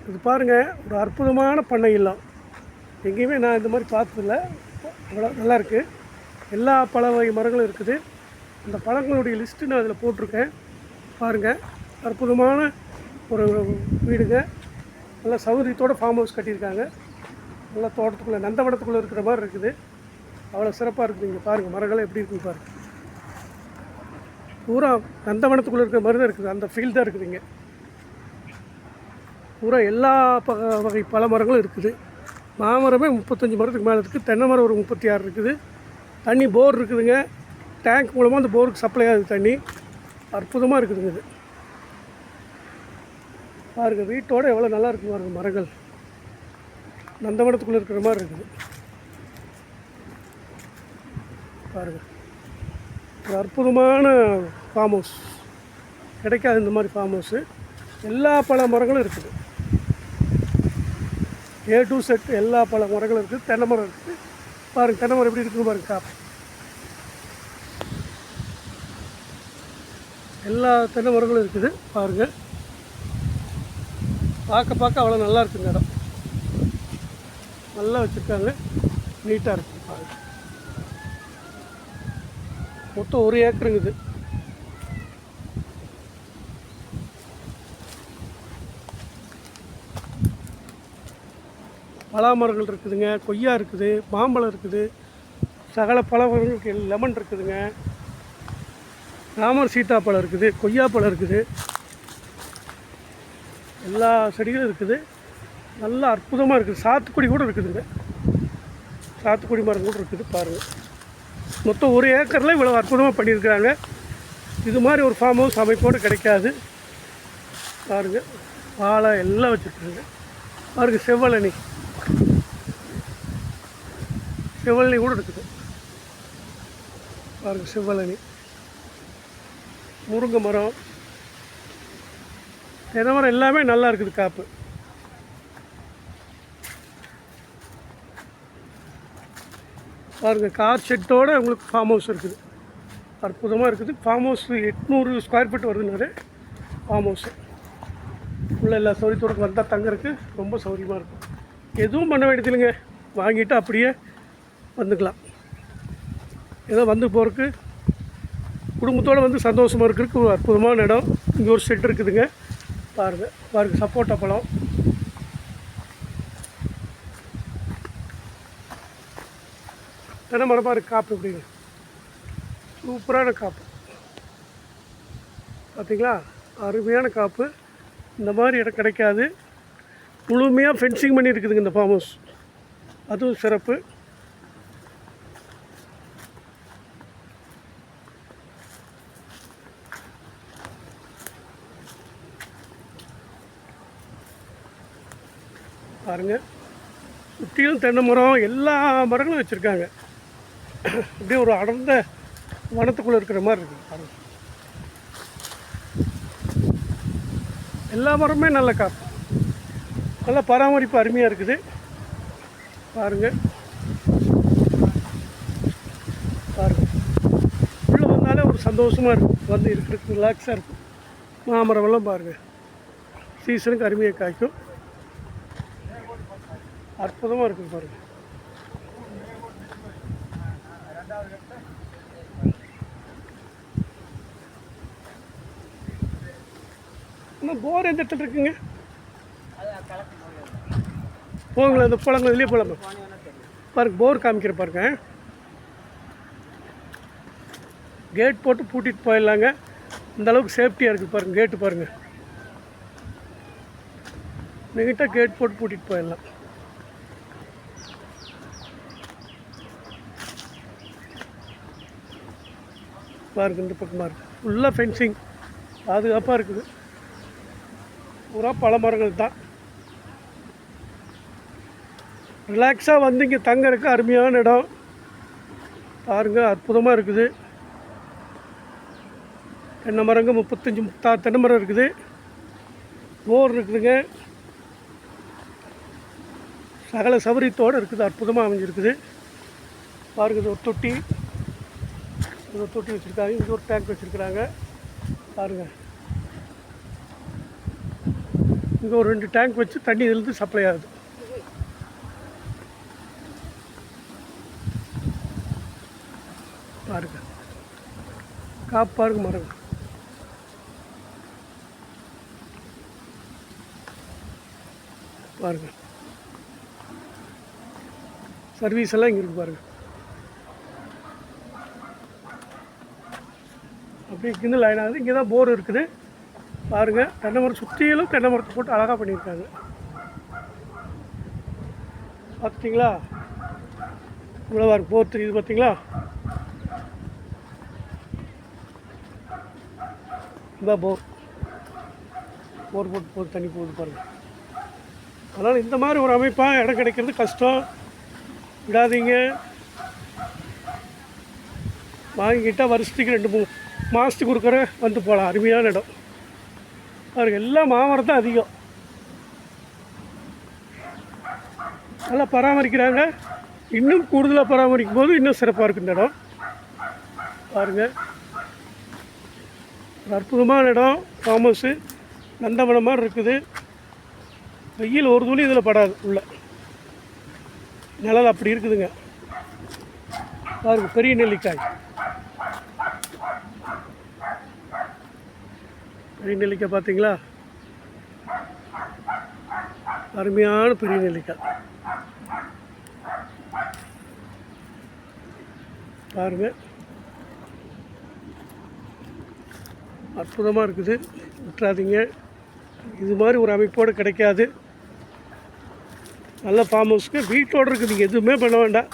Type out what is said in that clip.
இது பாருங்கள், ஒரு அற்புதமான பண்ணை இல்லம். எங்கேயுமே நான் இந்த மாதிரி பார்த்ததில்ல. அவ்வளோ நல்லாயிருக்கு. எல்லா பழ வகை மரங்களும் இருக்குது. அந்த பழங்களுடைய லிஸ்ட்டு நான் அதில் போட்டிருக்கேன். பாருங்கள், அற்புதமான ஒரு வீடுங்க. நல்லா சௌகரியத்தோடு ஃபார்ம் ஹவுஸ் கட்டியிருக்காங்க. நல்லா தோட்டத்துக்குள்ளே நந்தவனத்துக்குள்ளே இருக்கிற மாதிரி இருக்குது. அவ்வளோ சிறப்பாக இருக்குது. இங்கே பாருங்கள், மரங்கள் எப்படி இருக்குன்னு பாருங்கள். பூரா நந்தவனத்துக்குள்ளே இருக்கிற மாதிரி தான் இருக்குது. அந்த ஃபீல் தான் இருக்குது. இங்கே பூரா எல்லா வகை பல மரங்களும் இருக்குது. மாமரமே 35 மரத்துக்கு மேலே இருக்குது. தென்னை மரம் ஒரு 36 இருக்குது. தண்ணி போர் இருக்குதுங்க. டேங்க் மூலமாக அந்த போருக்கு சப்ளை ஆகுது தண்ணி. அற்புதமாக இருக்குதுங்க. இது பாருங்கள், வீட்டோடு எவ்வளோ நல்லா இருக்குது பாருங்கள். மரங்கள் நந்தவனத்துக்குள்ளே இருக்கிற மாதிரி இருக்குது. பாருங்கள், ஒரு அற்புதமான ஃபார்ம் ஹவுஸ். கிடைக்காது இந்த மாதிரி ஃபார்ம் ஹவுஸு. எல்லா பழ மரங்களும் இருக்குது. A to Z எல்லா பழ மரங்களும் இருக்குது. தென்னை மரம் இருக்குது. பாருங்கள், தென்னை மரம் எப்படி இருக்குன்னு பாருங்கள். காப்பு எல்லா தென்னை மரங்களும் இருக்குது. பாருங்கள், பார்க்க அவ்வளோ நல்லா இருக்குங்க. இடம் நல்லா வச்சுருக்காங்க. நீட்டாக இருக்குது. பாருங்கள், மொத்தம் 1 ஏக்கருங்குது. பலா மரங்கள் இருக்குதுங்க. கொய்யா இருக்குது. மாம்பழம் இருக்குது. சகல பழ மரங்கள். லெமன் இருக்குதுங்க. ராமர் சீத்தாப்பழம் இருக்குது. கொய்யாப்பழம் இருக்குது. எல்லா செடிகளும் இருக்குது. நல்லா அற்புதமாக இருக்குது. சாத்துக்குடி கூட இருக்குதுங்க. சாத்துக்குடி மரம் கூட இருக்குது. பாருங்கள், மொத்தம் 1 ஏக்கரில் இவ்வளோ அற்புதமாக பண்ணியிருக்கிறாங்க. இது மாதிரி ஒரு ஃபார்ம் ஹவுஸ் அமைப்போடு கிடைக்காது. பாருங்கள், வாழை எல்லாம் வச்சுருக்குறாங்க. பாருங்கள், செவ்வழனி கூட இருக்குது. பாருங்கள், செவ்வழனி, முருங்கை மரம், தென்னை மரம் எல்லாமே நல்லா இருக்குது. காப்பு பாருங்கள், கார் ஷெட்டோடு உங்களுக்கு ஃபார்ம் ஹவுஸ் இருக்குது. அற்புதமாக இருக்குது. ஃபார்ம் ஹவுஸ் 800 ஸ்கொயர் ஃபீட் வருதுனாரு. ஃபார்ம் ஹவுஸு உள்ள எல்லா சௌகரியத்தோடு வந்தால் தங்கறதுக்கு ரொம்ப சௌகரியமாக இருக்கும். எதுவும் பண்ண வேண்டியதில்லைங்க. வாங்கிட்டு அப்படியே வந்துக்கலாம். ஏதோ வந்து போகிறதுக்கு குடும்பத்தோடு வந்து சந்தோஷமாக இருக்கிறதுக்கு ஒரு அற்புதமான இடம். இங்கே ஒரு ஷெட் இருக்குதுங்க. பாருங்கள், சப்போட்டா பழம். தென்னை மரமாக இருக்குது. காப்பு எப்படிங்க, சூப்பரான காப்பு. பார்த்திங்களா, அருமையான காப்பு. இந்த மாதிரி இடம் கிடைக்காது. முழுமையாக ஃபென்சிங் பண்ணி இருக்குதுங்க இந்த ஃபார்ம் ஹவுஸ். அதுவும் சிறப்பு. பாருங்கள், சுற்றிலும் தென்னை மரம், எல்லா மரங்களும் வச்சுருக்காங்க. அப்படியே ஒரு அடர்ந்த வனத்துக்குள்ளே இருக்கிற மாதிரி இருக்குது. பாருங்கள், எல்லா மரமுமே நல்ல காப்பு. நல்ல பராமரிப்பு அருமையாக இருக்குது. பாருங்கள், உள்ளே வந்தாலே ஒரு சந்தோஷமாக இருக்கும். வந்து இருக்கிறதுக்கு ரிலாக்ஸாக இருக்கும். மாமரமெல்லாம் பாருங்கள், சீசனுக்கு அருமையாக காய்க்கும். அற்புதமாக இருக்குது. பாருங்கள், இன்னும் போர் எந்த இடத்துல இருக்குங்க? போங்களேன், இந்த பழங்கள் இதுலேயே போகலாமா? பாருங்கள், போர் காமிக்கிற பாருங்க. கேட் போட்டு பூட்டிட்டு போயிடலாங்க. இந்த அளவுக்கு சேஃப்டியாக இருக்குது. பாருங்கள், கேட்டு பாருங்கள். நீட்டாக கேட் போட்டு பூட்டிட்டு போயிடலாம். பாருங்கள், இந்த பக்கமாக இருக்குது. ஃபுல்லாக ஃபென்சிங், பாதுகாப்பாக இருக்குது. பூரா பழ மரங்கள் தான். ரிலாக்ஸாக வந்து இங்கே தங்கறதுக்கு அருமையான இடம். பாருங்கள், அற்புதமாக இருக்குது. தென்னை மரங்க 35 தென்னை மரம் இருக்குது. போர் இருக்குதுங்க. சகல சௌகரியத்தோடு இருக்குது. அற்புதமாக அமைஞ்சிருக்குது. பாருங்கள், இது ஒரு தொட்டி வச்சுருக்காங்க. இங்கே ஒரு டேங்க் வச்சுருக்குறாங்க. பாருங்கள், இங்கே ஒரு 2 டேங்க் வச்சு தண்ணி இதிலிருந்து சப்ளை ஆகுது. பாருங்க, காப்பாருங்க மரம். பாருங்க, சர்வீஸ் எல்லாம் இங்கே இருக்குது பாருங்கள். அப்படியே இங்கேருந்து லைன் ஆகுது. இங்கே தான் போர் இருக்குது பாருங்கள். தென்னை மரம் சுற்றிலும் தென்னை மரத்தை போட்டு அழகாக பண்ணியிருக்காங்க. பார்த்தீங்களா, இவ்வளோ பாருங்க போர் தெரியுது பார்த்தீங்களா. இதான் போர் போட்டு போது தண்ணி போகுது பாருங்கள். அதனால் இந்த மாதிரி ஒரு அமைப்பாக இடம் கிடைக்கிறது கஷ்டம். விடாதீங்க, வாங்கிக்கிட்டால் வருஷத்துக்கு 2-3 மாதத்துக்கு ஒருக்கரை வந்து போகலாம். அருமையான இடம் பாருங்கள். எல்லாம் மாமரம் தான் அதிகம். நல்லா பராமரிக்கிறாங்க. இன்னும் கூடுதலாக பராமரிக்கும் போது இன்னும் சிறப்பாக இருக்குது இந்த இடம். பாருங்கள், ஒரு அற்புதமான இடம். ஃபார்ம் ஹவுஸு நந்தவனம் மாதிரி இருக்குது. வெயில் ஒரு துளி இதில் படாது. உள்ள நிழல் அப்படி இருக்குதுங்க. பாருங்கள், பெரிய நெல்லிக்காய். பெரிய நெல்லிக்காய் பார்த்தீங்களா, அருமையான பெரிய நெல்லிக்காய். பாருங்கள், அற்புதமாக இருக்குது. விட்டுறாதீங்க, இது மாதிரி ஒரு அமைப்போடு கிடைக்காது. நல்ல ஃபார்ம் ஹவுஸ்க்கு வீட்டோடு இருக்குது. நீங்கள் எதுவுமே பண்ண வேண்டாம்.